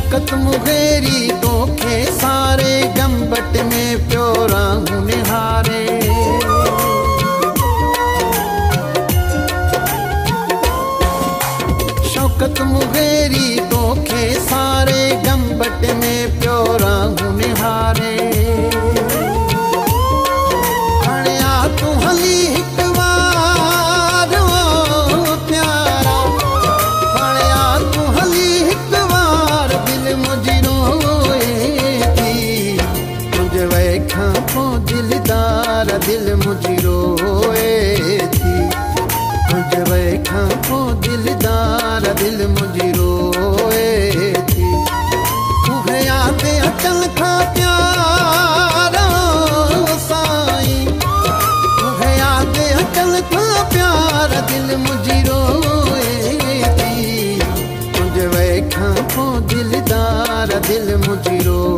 Shaukat Mugeri तोखे सारे गंबट में प्योरा हूं निहारे। शौकत मुगेरी तोखे सारे गंबट में प्योरा हूं निहारे। हणिया तू हली हिक बार ओ प्यारा, हणिया तू हली हिक बार दिल मुंहिंजी रोए थी। तुंहिंजे वेखां पोइ दिलदार दिल मुंहिंजी रोए थी। तुंहिंजे वेखां पोइ दिलदार दिल मुंहिंजी रोए थी। तुहे याद अचण खां प्यारा साईं, तुहे याद अचण खां प्यार दिल मुंहिंजी रोए थी। तुंहिंजे वेखां पोइ दिलदार दिल मुंहिंजी रोए